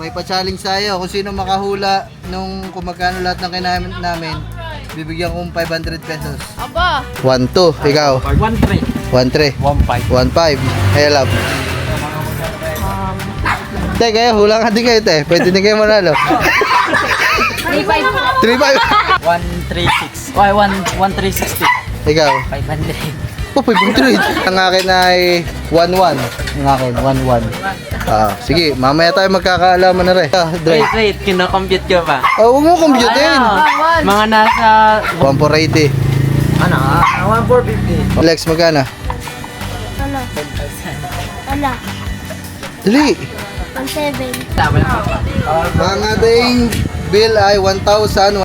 May pa-challenge tayo kung sino makahula nung kung magkano lahat ng kinamin namin. Bibigyan kong 500 pesos. Aba! 1, 2, ikaw. 1-3. 1, 3. 1-5. 1, 5. Hey, love. Te, kaya hula nga din kayo, te. Pwede din kayo manalo. 3-5. 3, 5. 1-3-6. Ay, 1-3-60. Ikaw. 500. Oh, 500. Ang akin ay 1-1. Ang akin, 1-1. Sige, mamaya tayo magkakaalaman na rin. Dre. Wait, kinakompute ko pa. Oh, huwag mo computein. Mga nasa... 1,480. Ano? 1,450. Lex, magkana? Ala. Ala. Dali. 1,700. Ang ating bill ay 1,000.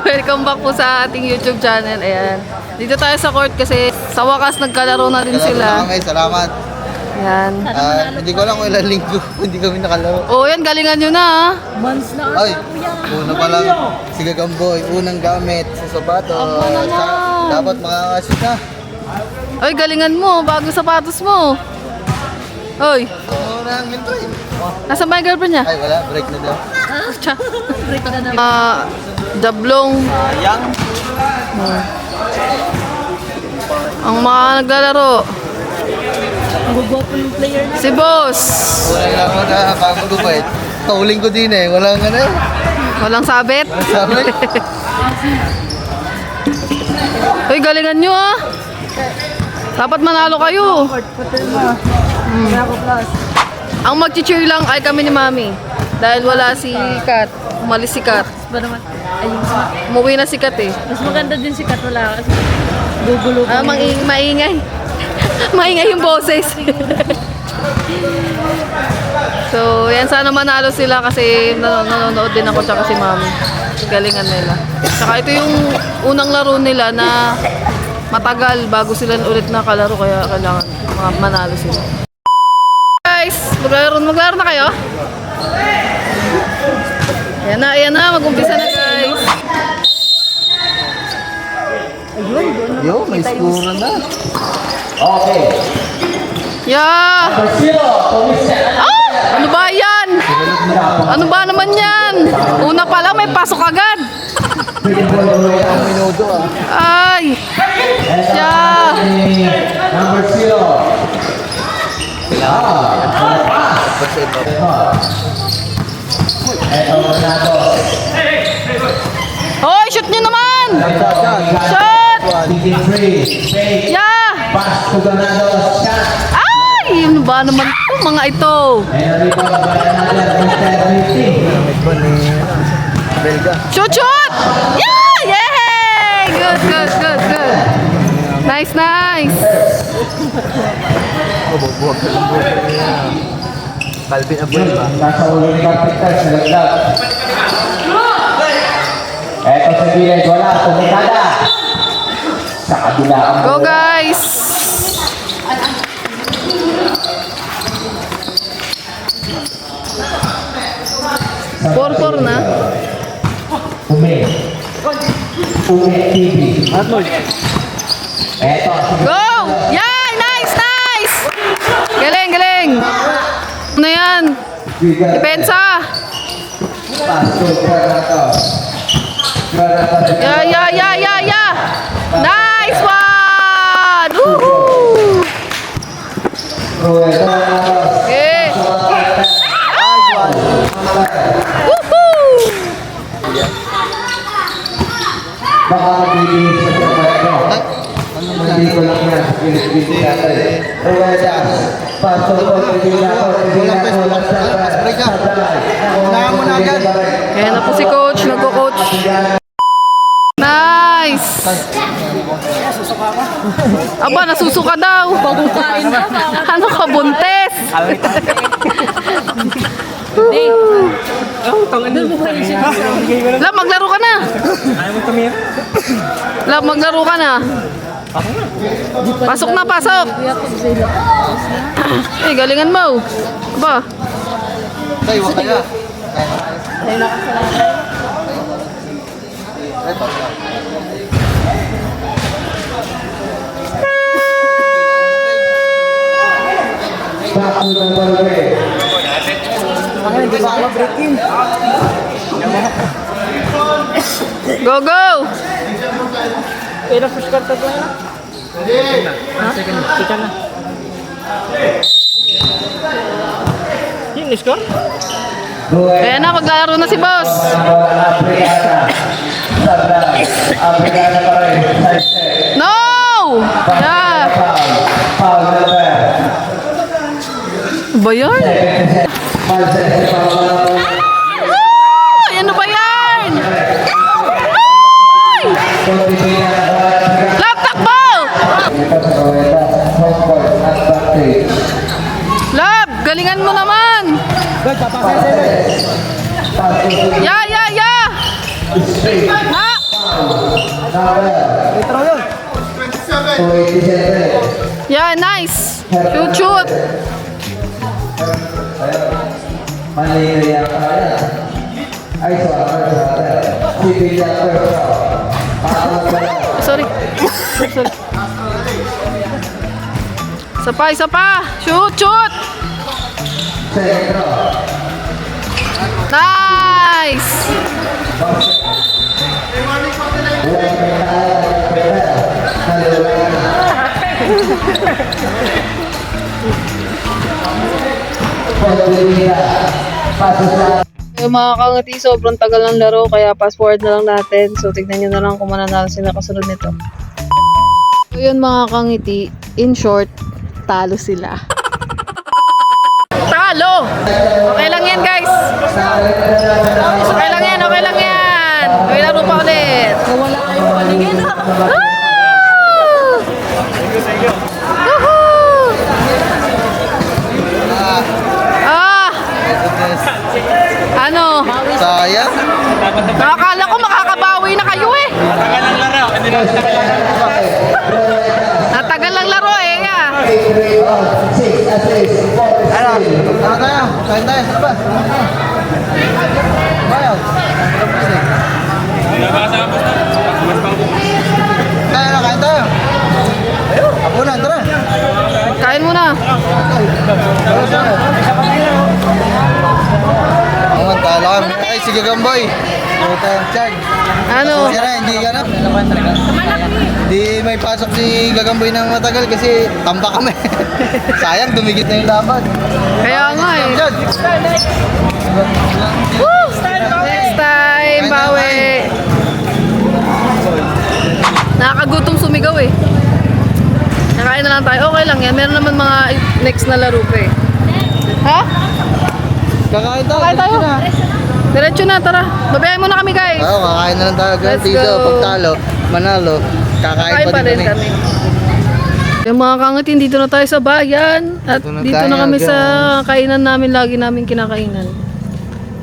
Welcome back po sa ating YouTube channel. Ayan. Dito tayo sa court kasi sa wakas nagkalaro na din sila. Okay, salamat. Ayan. Hindi ko alam kung ilang linggo hindi kami nakalaro. Oh, yan. Galingan nyo na. Ay, una pa lang. Sige, Gamboy. Unang gamit sa sapatos. Dapat makakasya na. Ay, galingan mo. Bago sapatos mo. Oy. Unang mintoy. Nasaan ba yung girlfriend niya? Ay, wala. Break na daw. Tsa. Jablong. Yang. Ang mga naglalaro. Si Boss. Unang laro na bago gupit. Kauling ko din eh. Walang ano. Walang sabit. Sabi. Uy, galingan nyo ah. Dapat manalo kayo. Ang mag-cheer lang ay kami ni Mami. Dahil wala si Kat. Umalis si Kat. Umuwi na si Kat eh. Mas maganda din si Kat, wala kasi gugulo ko. Maingay. Maingay yung boses. So, yan sana manalo sila kasi nanonood din ako tsaka si Mami. Galingan nila. Tsaka ito yung unang laro nila na matagal bago sila ulit nakalaro kaya kailangan manalo sila. Guys, maglaro na kayo? Ayan na, mag-umpisa na guys. Yo, may score na. Yeah! Ano ba yan? Ano ba naman yan? Una pa lang may pasok agad. Minuto ah. Ay! Yeah! Hoy, shoot nyo naman! Shoot! Yeah! Ay! Ano ba naman ito, mga ito? Shoot, shoot! Yeah! Yay! Good. Nice. Calvin Abuel ba? Nasa ulo ni Kapitan sa laglag. Eto sa bilay, wala, tumikada. Sa kabila ang Go guys! Four na. Ume TV. Eto, Go! Yan! Nice! Galing! Ano yan? Depensa! Pastor Granato. Yeah! Nice one! Woohoo! Okay. Woohoo! Baka mabilis sa kapatid. Hindi ko lang yan. Hindi natin. Ruedas. Pastor Granato. Break ka. Unahan mo na agad. Ayan na po si coach. Nagko-coach. Nice! Aba, nasusuka daw. Ano ka, buntes? La, maglaro ka na. La, maglaro ka na. Pasok na, pasok. Eh, galingan mo. Aba. Tay, wag kaya. Ito. Back to number 3. Go, go! Pero push card to na. Second na. Yung score? Kaya na, maglalaro na si boss. Africana pa rin. No! Yeah. Foul number. Ba yan? 5 seconds foul. Ay, ano ba yan? Ay! Lap, takbo! Lab, galingan mo naman! Ya, ya, ya! Ha? Yeah, nice! Shoot, shoot! Sorry. Sorry. Isa pa! Shoot, shoot! Nice! Yung mga kangati, sobrang tagal ng laro, kaya fast forward na lang natin. So, tignan nyo na lang kung mananalo sila kasunod nito. So, yun mga kangiti, in short, talo sila. Talo! Okay lang yan, guys. Okay lang yan, okay lang yan. May laro pa ulit. Wala kayong paligid. Ano? Sayang. Nakakala ko makakabawi na kayo eh. Natagal lang laro eh. Yeah. Ano? Ano tayo? Kain tayo. Saan ba? Bayaw. Kain tayo. Apunan, tara. Kain mo na. Ang talo kami. Ay, sige Gamboy. Ito ang charge. Ano? Sira, hindi ganap. Hindi may pasok si Gagamboy ng matagal kasi tamba kami. Sayang, dumigit na yung laban. Kaya nga eh. Charge. Next time, bawi. Nakakagutom sumigaw eh. Nakain na lang tayo. Okay lang yan. Meron naman mga next na laro pa eh. Ha? Kakain tayo. Kakain tayo. Diretso na, tara. Babayain muna kami guys. Oo, kakain na lang tayo. Let's Dito, go. pag talo, manalo, kakain Kain pa din kami. Yung mga kangatin, dito na tayo sa bayan. At Dito na dito tayo, na kami guys. sa kainan namin. Lagi namin kinakainan.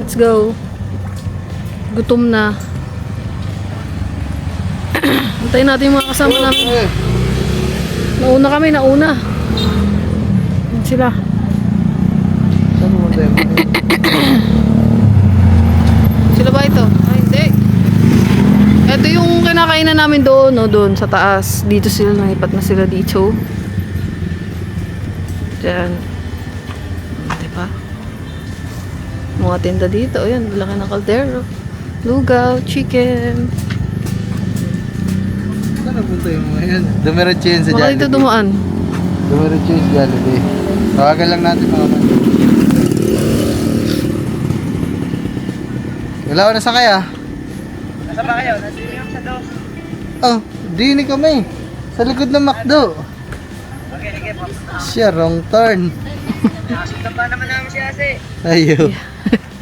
Let's go. Gutom na. Antayin natin yung mga kasama namin. Nauna kami, nauna. Yan sila. Saan mo tayo? Sila ba ito? Ay, hindi. Ito yung kinakainan namin doon, no, doon sa taas. Dito sila, naipat na sila dito. Diyan. Diba? Mga tinda dito. Ayan, laki ng kaldero. Lugaw, chicken. Saan napunta yung mga yan? Dumiretso yun sa Baka dito Jollibee. dumaan. Dumiretso yun sa Jollibee. Tawagan lang natin mga man. Wala ko na sa kaya. Nasa ba kayo? Nasa yung sa dos. Oh, dini kami. Sa likod ng McDo. Okay, sige po. Siya, wrong turn. Nakasundan pa naman namin si Ase. Ayo.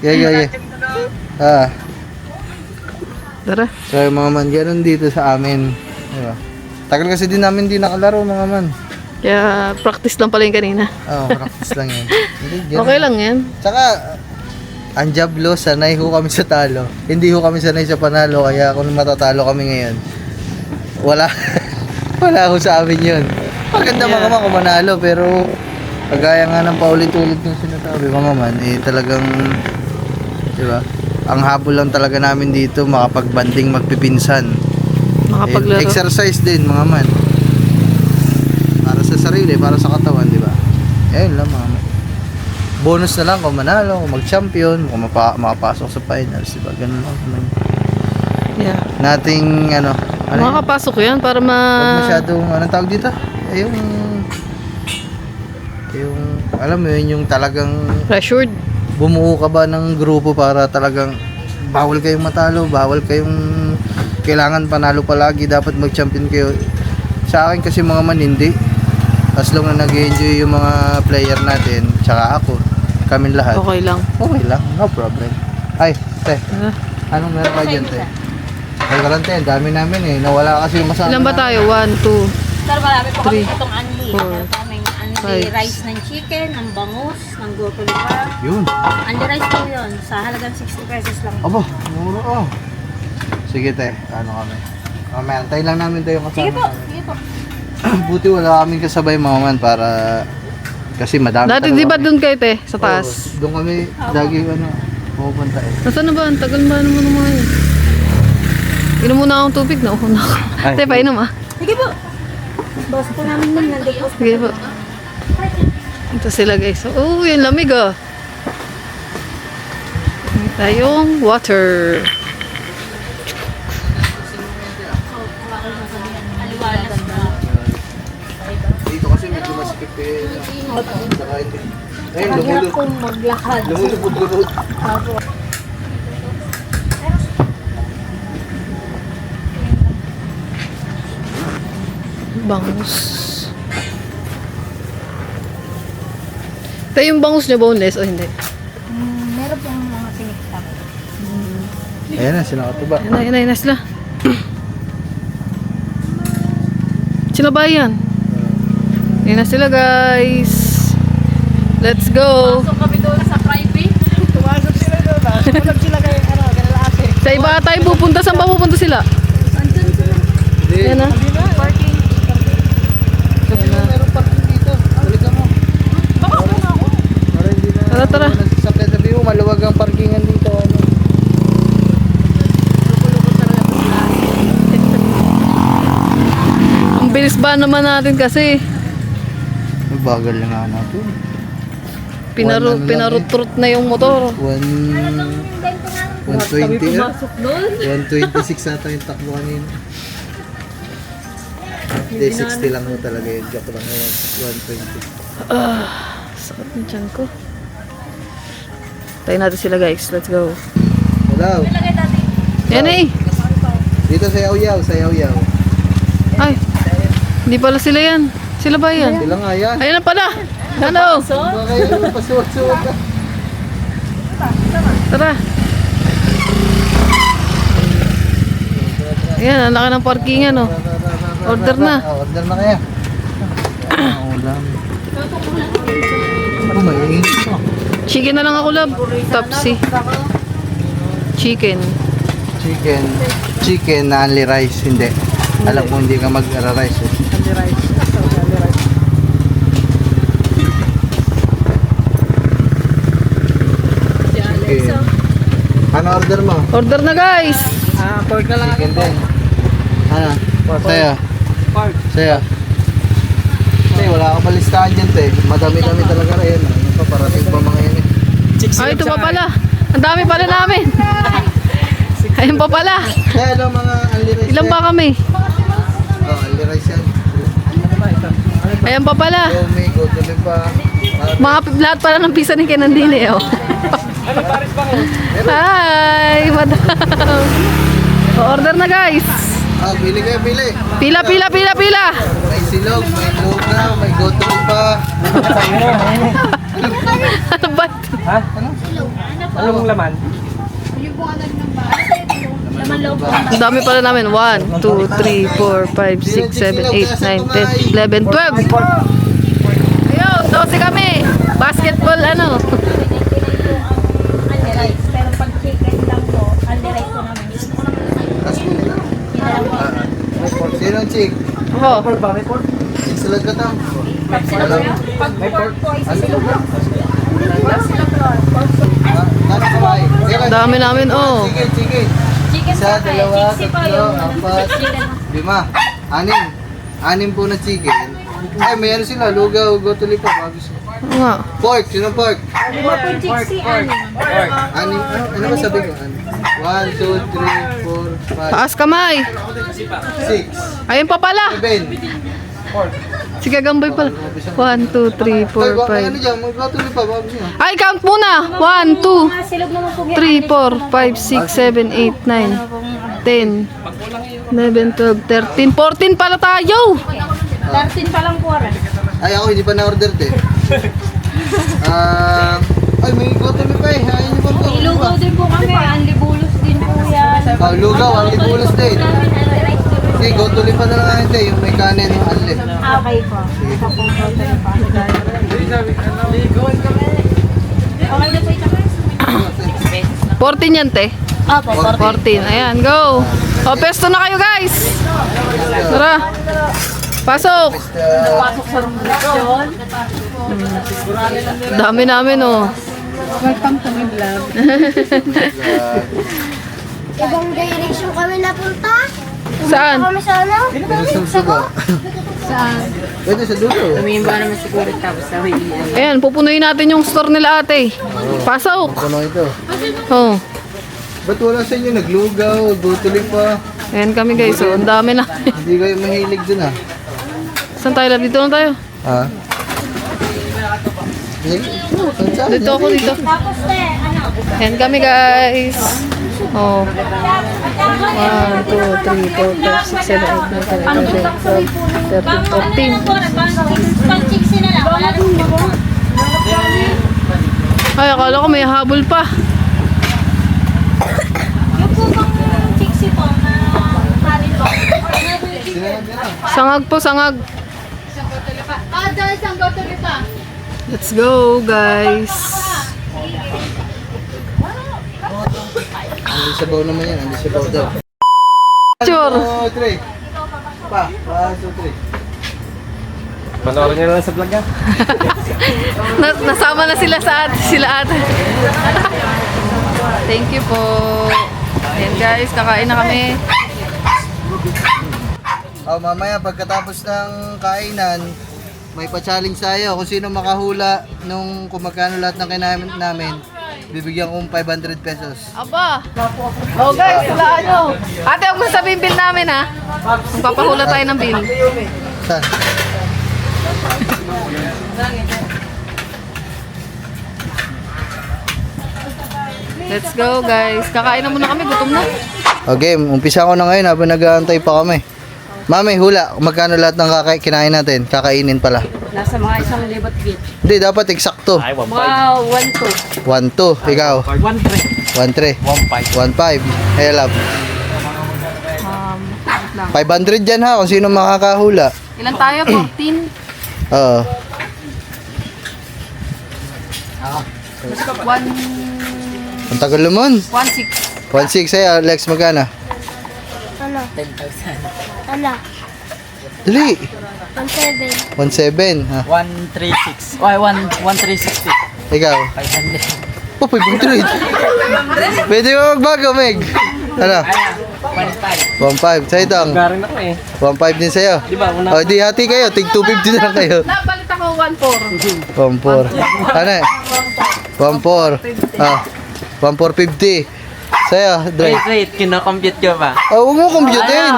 Yeah. Ah. Tara. So yung mga man, ganun dito sa amin. Diba? Tagal kasi din namin di nakalaro mga man. Kaya practice lang pala yung kanina. Oo, practice lang yan. Hindi, ganun. Okay lang yan. Tsaka, ang Diablo, sanay ho kami sa talo. Hindi ho kami sanay sa panalo, kaya kung matatalo kami ngayon, wala. Wala ho sa amin yun. Maganda mga man kung manalo, pero kagaya nga ng paulit-ulit yung sinasabi mga man, eh talagang, di ba? ang habol lang talaga namin dito, makapagbanding magpipinsan. Makapaglaro. Exercise din mga man. Para sa sarili, para sa katawan, di ba? Ayun lang mga man. Bonus na lang kung manalo, kung mag-champion, kung makapasok sa finals, di ba? Ganun lang naman. Yeah. Nating ano yun? Makakapasok yan para Huwag masyadong, anong tawag dito? Yung alam mo yun, yung talagang pressured. bumuo ka ba ng grupo para talagang bawal kayong matalo, bawal kayong kailangan panalo palagi, dapat mag-champion kayo. Sa akin kasi mga man, hindi. As long na nag-enjoy yung mga player natin, tsaka ako, kaming lahat. Okay lang. Okay lang, no problem. Ay, te, Ah, anong meron ka dyan, te? Ay, karante, dami namin eh. Nawala kasi yung masama. ilan ba tayo? 1, 2. Sir, marami po kami Three, itong unli. four, Meron kaming unli five. rice ng chicken, ng bangus, ng goto lipa. Yun. Unli rice po yun. Sa halagang 60 pesos lang. Aba, mura oh. Sige, te, ano kami? Mamaya, antayin lang namin tayo kasama. Sige po, namin. sige po. Buti wala kaming kasabay mga man para kasi madami Dati talaga di ba kami. doon kayo, te? Sa taas? Oo, doon kami lagi pupunta eh. Nasaan na ba? Ang tagal ba naman naman yun? Inom muna akong tubig na. Una ako. Ay, Te, painom ah. Sige po. Boss po namin nun, nandun po. Sige po. Ito sila guys. Oh, yung lamig ah. May tayong water. Dito kasi medyo masikip eh. Saka hindi. Ayun, Mahirap pong maglakad. lumulubot-lubot. Bangus. Ito yung bangus niya boneless o hindi? Meron pong mga sinikta. Ayan na, sila katuba. Yan na sila. Sila ba yan? Yan na sila guys. Let's go. So kami doon sa private. Tumasok sila doon. Tumasok sila kayo, kanalate. Sa iba tayo pupunta. Saan ba pupunta sila? Yan na. Parking. Sabi mo, meron parking dito. Balikan mo. Baka muna ako. Para hindi na. Tara, tara. Sasakyan, sabi mo, maluwag ang parkingan dito. Ano? Ang bilis ba naman natin kasi? Ang bagal lang nga natin. Pinarut-rut na yung motor. 120 na. 126 ata yung takbo kanina. Hindi, 60 lang mo talaga yun. Joke lang yun. 120. Sakit ng tiyan ko. Tayo natin sila guys. Let's go. Hello. Yan eh. Dito sa Yaw-Yaw, sa Yaw-Yaw. Ay. Hindi pala sila yan. Sila ba yan? Sila nga yan. Ayan na pala. Ano? Ba kayo? Pasuwag-suwag ka. Tara. Ayan, ang laki ng parkingan oh. Order na. Order na kaya. Ulam. Ako may Chicken na lang ako lab. Topsy. Chicken. Chicken na only rice. Hindi. Alam ko hindi ka mag-rice eh. Chicken. Ano order mo? Order na guys. Pork na lang. Chicken din. Ano? Saya. Pork. Saya. Tay, wala ka palistahan dyan, te. Madami-dami talaga rin. Ano pa, parating pa mga yan eh. Ay, ito pa pala. Ang dami pala namin. Ayun pa pala. Kaya ano mga only rice Ilan ba kami? Oh, only rice yan. Ayan pa pala. May goto pa. Mga lahat pala ng pisa ni Kenandine oh. Ano, Paris ba kayo? Hi, madam. Order na guys. Ah, pili kayo, pili. Pila. May silog, may luga, may goto pa. Ano ba? Ha? Anong laman? Laman loob po. Ang dami pala namin. 1, 2, 3, 4, 5, 6, 7, 8, 9, 10, 11, 12. Ayun, 12 kami. Basketball ano. Unli rice. Pero pag chicken lang po, unli rice po namin. Sino ang chick? Ako. Pork ba? May pork? Isalad ka tam. Pag pork po ay Ano sisilog. ba? Nasa kamay. Dami namin, oh. Chicken, chicken. Chicken Isa, pa dalawa, Chicken pa tatlo, yung apat, chicken. 5, 6. 6 po na chicken. Ay, may ano sila, lugaw, gotoli pa. Bago sila. Oo nga. Pork, sino pork? Lima po yung chiksi, ano? 6, ano ba sabi ko? 1, 2, 3, 4, 5, Taas kamay. 6, Ayun pa pala. 7. Sige, gambay pala. 1, 2, 3, 4, Ay, ano 5. dyan, mag-gotoli pa. Bago sila. Ay, count muna. 1, 2, Mga silog naman po. 3, 4, 5, 6, 7, 8, 9, 10, 11, 12, 13, 14 pala tayo. 13 pa lang po rin. Ay, ako hindi pa na-order din. Ay, may gotoli pa eh. Ayun yung pang Ilugaw din po kami. Anlibulos din po yan. lugaw, ang libulos din. Sige, gotoli pa na lang natin tayo, yung may kanin, yung anlit. Okay po. Okay na po ito. 14 yan, te. Opo, 14. Ayan, go. O, pesto na kayo, guys. Tara. Pasok. Dami namin, oh. Ibang direction kami napunta. Saan? Kami sa ano? Pinasumsuba. Saan? Pwede sa dulo. Ayan, pupunuin natin yung store nila, ate. Pasok. Puno ito. Oh. Ba't wala sa inyo? Naglugaw, gotoli pa. Ayan kami, guys. Oh, ang dami na. Hindi kayo mahilig dun ah. Saan tayo? Dito lang tayo. Ha? Saan? Dito ako, dito. Tapos ano? Ayan kami, guys. Oh. 1, 2, 3, 4, 5, 6, 7, 8, 9, 10, 11, 12, 13, 14. Pang-chiksi na lang. Wala nang po. Ay, akala ko may habol pa. Yung po bang chiksi po na kanin po. Sangag po, sangag. Let's go, guys. Andi sabaw naman yan, andi sabaw daw. Sure. 1, 2, 3. Pa, 1, 2, 3. Panoorin niyo lang sa vlog yan. Nasama na sila sa sila ate. Thank you po. Ayan, guys, kakain na kami. Oh, mamaya pagkatapos ng kainan, may pa-challenge tayo kung sino makahula nung kung magkano lahat ng kinain namin. Bibigyan kong 500 pesos. Aba. Oh, guys, hulaan nyo. Ate, huwag mo sabihin bill namin, ha? Magpapahula tayo ng bill. Saan? Let's go, guys. Kakain na muna kami. Gutom na. Okay, umpisa ko na ngayon habang nag-aantay pa kami. Mami, hula. Magkano lahat ng kinain natin? Kakainin pala. Nasa mga 1,000 bit. Hindi, dapat eksakto. Ay, 1.5. Mga 1,2. 1, 2. Ikaw? 1.3. 1, 3. 1.5. 1, 5. Hey, love. 500 dyan ha, kung sino makakahula. Ilan tayo? 14? Oo. 1, Ang tagal naman. 1,600. 1.6 sa'yo, Alex, magkano? Ano? 10,000. Ano? Dali. 1,700. 1.7. Ha? 136. Ay, 1,360. Ikaw? 500. Oh, 500. Pwede mo magbago, Meg. Ano? 1.5. Sa'yo itong? Garing ako eh. 1.5 din sa'yo. Di ba, una? O, di hati kayo. Tig 250 na lang kayo. Napalit ako 1,400. 1.4. Ano eh? 1.4. Ah, 1.450. Sa'yo, Dre. Wait, kinakompute ko ba? Oh, huwag mo computein.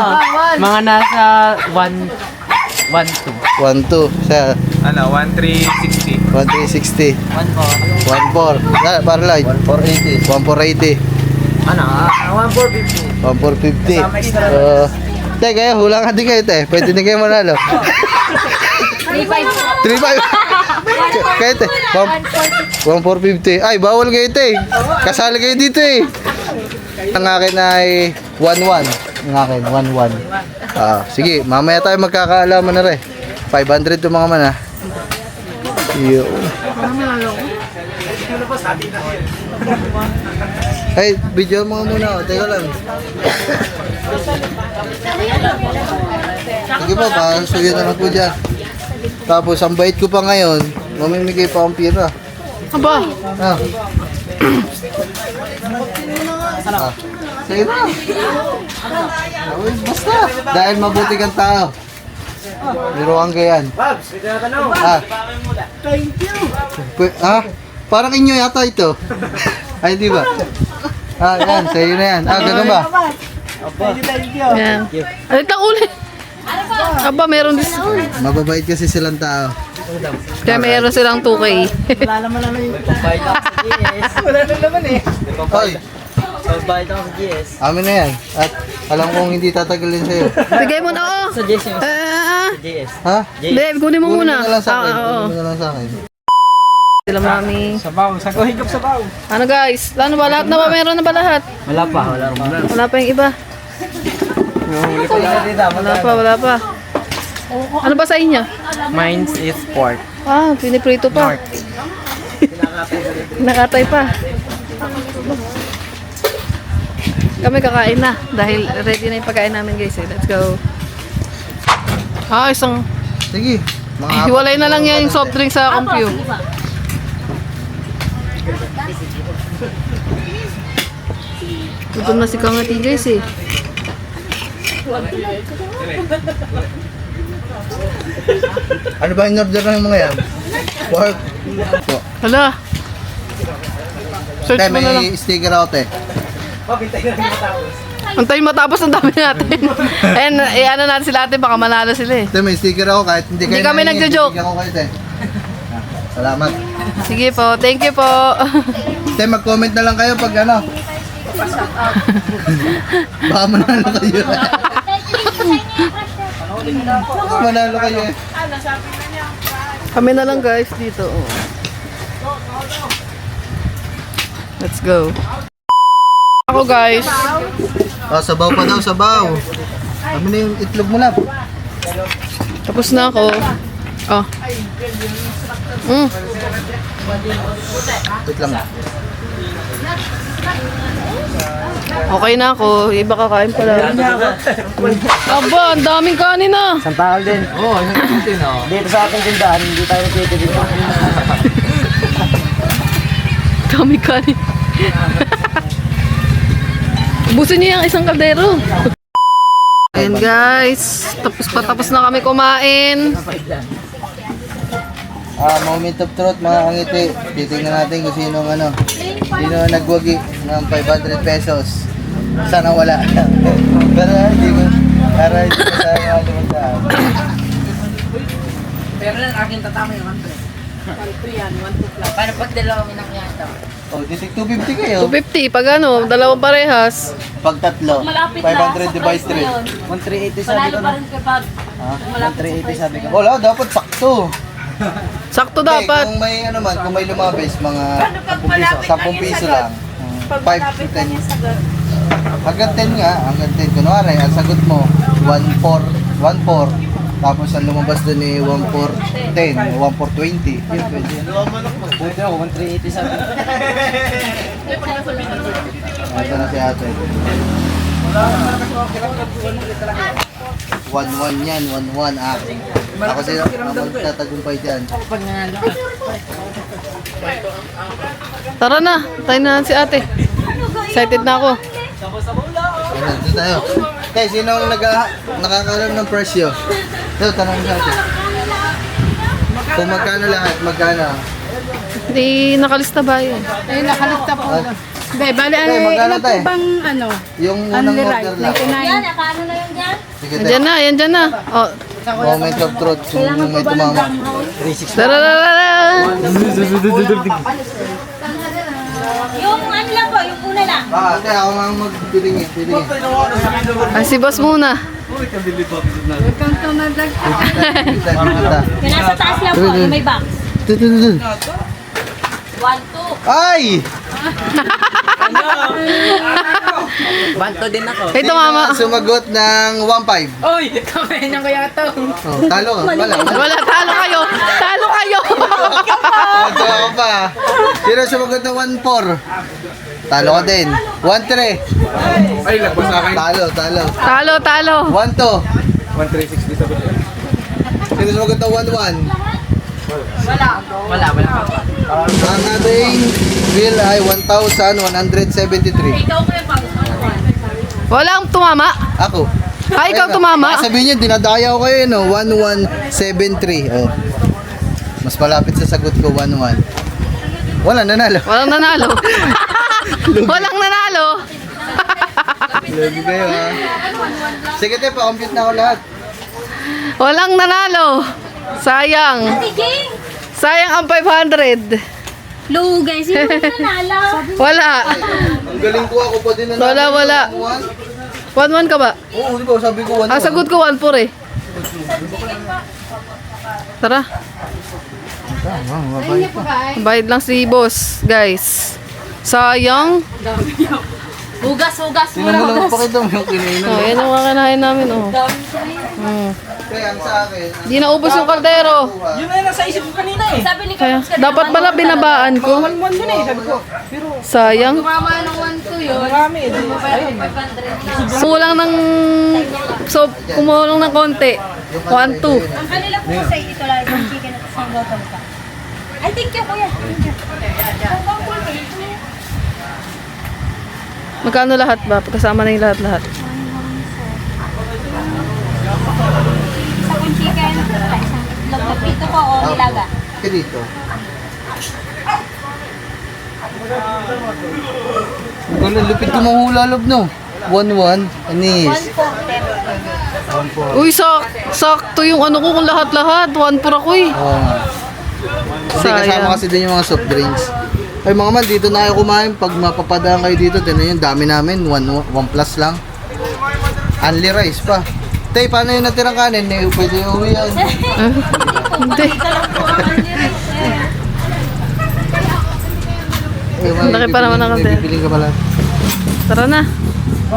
Mga nasa 1.2. 1.2. Sa'yo, Ano, 1,360. 1.360. 1.4. 1.4. Para light. 1.480. 1.480. Ano? 1.450. 1.450. Kasama extra. Te, kayo, hula nga din kayo, te. Pwede din kayo manalo. 3.5. Kayo, te. 1.450. Ay, bawal kayo, te. Kasali kayo dito, eh. Ang akin ay 1.1. Ang akin, 1.1. Sige, mamaya tayo magkakaalaman na rin. 500 yung mga man, ha. Yo. Hey, video mo muna, oh. Teka lang. Sige po, pasuyo na lang po dyan. Tapos, ang bait ko pa ngayon, mamimigay pa akong pira. Aba. Ah, Ah, sige na. Uy, basta. Dahil mabuti kang tao. Biruan ka yan. Ah. Ah, parang inyo yata ito. Ay, di ba? Ah, yan. Sa'yo na yan. Ah, ganun ba? Yan. Alit lang ulit. Aba, meron din. Mababait kasi silang tao. Kaya meron silang 2K. Wala naman yung pagbayad ako sa GS. Wala naman eh. Hoy, Pagbayad ako sa GS. amin na yan. At alam kong hindi tatagalin sa'yo. Bigay mo na, oh. Sa GS yung Ah, GS. Ha? hindi, kunin mo Kunin muna. mo na lang sa akin. Oo. Kunin mo na lang sa akin. Sila mami. Sabaw. Sago higop sabaw. Ano guys? Ano ba? Lahat na ba? Meron na ba lahat? Wala pa. Wala pa yung iba. Wala pa. Ano ba sa inyo? Mine is pork. Ah, piniprito pa. Nakatay pa. Kami kakain na dahil ready na yung pagkain namin guys. Let's go. Ah, isang Sige. Mga hiwalay na lang yan yung soft drink sa compute. Gutom na si Kangati guys eh. Ano ba in order ng mga yan? Pork. Po. Hala. Search Tay, mo na lang. may sticker out eh. Antayin matapos ang dami natin. And ano natin sila ate, baka manalo sila eh. Tay, may sticker ako kahit hindi Hindi kayo kami nangingin, nagjo-joke. bibigyan ko kayo, tay. Ah, salamat. Sige po, thank you po. Tay, mag-comment na lang kayo pag ano. Baka manalo kayo. Baka manalo kayo eh. Kami na lang guys dito. Oh. Let's go. Ako guys. Oh, sabaw pa daw, sabaw. Kami na yung itlog mo na. Tapos na ako. Oh. Wait lang. Okay na ako. Iba kakain pala. Aba, ang daming kanin na. Santakal din. Oo, oh, natin oh. Dito sa ating tindahan, hindi tayo nagtitipid. Daming kanin. Ubusin niyo yung isang kaldero. Ayan guys. Tapos na kami kumain. Moment of truth mga kangiti. Titingnan natin kung sino ang nagwagi ng 500 pesos. Sana wala. Para hindi ko sana lumagdaan. Pero lang aking tatama yung 1 Paano pag dalawa minakiyata? Oh, ditik 250 kayo. 250 pag ano, dalawang parehas. Pag tatlo, 500 divided 3. 1,380 sabi ko na. Ha? 1,380 sabi ko. Wala, dapat sakto. Sakto Okay, dapat. kung may ano man, kung may lumabis, mga 10 piso lang. 5 to 10. Hanggang 10 nga, hanggang 10. Kunwari, ang sagot mo, 1,4. Tapos ang lumabas doon ni 1,410, 1,420. Yun, pwede. Pwede ako, 1,380 sabi ko. Ito na si ate. 1-1 yan, 1-1 akin. Ako sila, ako magtatagumpay dyan. Tara na, tayo na si ate. Excited na ako. Ayan, dito tayo. Kaya sino ang nakakalam ng presyo? Ito, tanong sa atin. Kung magkano lahat, magkano? Hindi nakalista ba yun? Ay, nakalista po. Ah, Be, bali, Tay, magkano ilan po tayo? bang ano? Yung unang Unli order rice, lang. 99. Nakano na yun dyan? Sige, Yan tayo. dyan na. Oh. Moment of truth. Kung may tumama. Tara. Yung ano lang po, yung una lang. Ate, ako nga magbilingi. Ay, si boss muna. Welcome to my vlog. Yung nasa taas lang po, yung may box. Dun. 1, 2. Ay! Banto din ako. Ito mama. Sumagot ng 1.5. Oy! Kamayan niya kaya ito. Oh, talo ka. Wala. Wala, talo kayo. Talo kayo. Talo ako pa. Sino sumagot ng 1.4? Talo ka din. 1.3. Ay, lagpas sa akin. Talo. 1.2. 1,360 sabi ko. Sino sumagot ng 1.1? Wala pa. Ang ating bill ay 1,173. Walang tumama. Ako. Ikaw Ayun, tumama. baka sabihin nyo, dinadaya ko kayo, no? 1173. Oh. Mas malapit sa sagot ko, 11. Wala, nanalo. Walang nanalo. Walang nanalo. Lagi kayo, ha? Sige, te, pa-compute na ako lahat. Walang nanalo. Sayang. Sige! Sayang ang 500. Lugay, sino nanalo? Wala. Ang galing ko, ako pa din nanalo. Wala. 1-1 ka ba? Oo, di ba? Sabi ko 1. Sagot ko 1-4 eh. Tara. Bayad lang si boss, guys. Sayang. Hugas. Sino mo lang pakita mo yung kinain Oh, yan yung kakinain namin, oh. Kaya ang sa akin, Di naubos yung kaldero. Yun na yung nasa isip ko kanina eh. Sabi ni Kaya, dapat pala binabaan ko. 1-1 yun eh, sabi ko. Sayang. Mama ng 1-2 yun. Marami eh. Ayun. 500 lang. Kulang ng... So, kumulong ng konti. 1-2. Ang kanila po sa ito lang, yung chicken at isang bottle pa. Ay, thank you, kuya. Thank you. Hanggang po, thank you. Magkano lahat ba? Pagkasama na yung lahat-lahat. Isang chicken, isang itlog. Ito po o nilaga. kaya dito. Ang lupit ko mahula lob, no? 1-1. Anis. 1 Uy, sakto yung ano ko kung lahat-lahat. 1-4 ako eh. Oo nga. Kasi Sayang. kasama kasi din yung mga soft drinks. Ay mga man, dito na kayo kumain. Pag mapapadaan kayo dito, tinan yung dami namin. 1 plus lang. Only rice pa. Tay, paano yung natirang kanin? Pwede uwi yan. Hindi. Ang laki pa naman ang kanin. Bibiling ka pala. Tara na.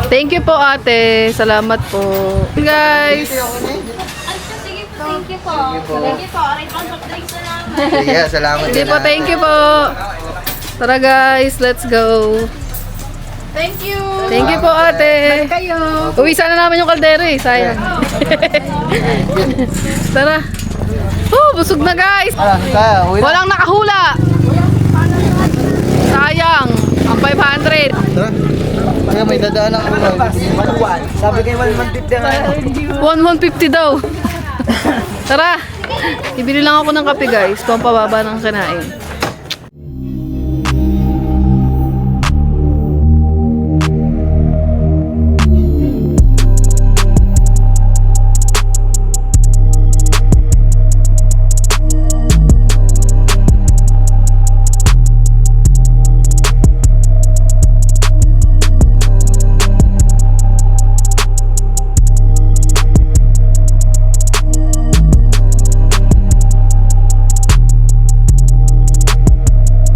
Thank you po ate. Salamat po. Guys. Sige po, thank you po. Thank you po. Aray, pang-soft drinks na lang. Sige, salamat. Sige din, po, ah. thank you po. Tara guys, let's go. Thank you. Thank you po ate. Kayo. Uwi sana namin yung kaldero eh, sayang. Tara. Busog na guys. Kaya, uwi na. Walang nakahula. Sayang. Ang 500. Tara. Kaya may dadaan ako. 1-1. Sabi kayo 1-1 150 daw. Tara. Ibili lang ako ng kape guys. Pampababa ng kinain.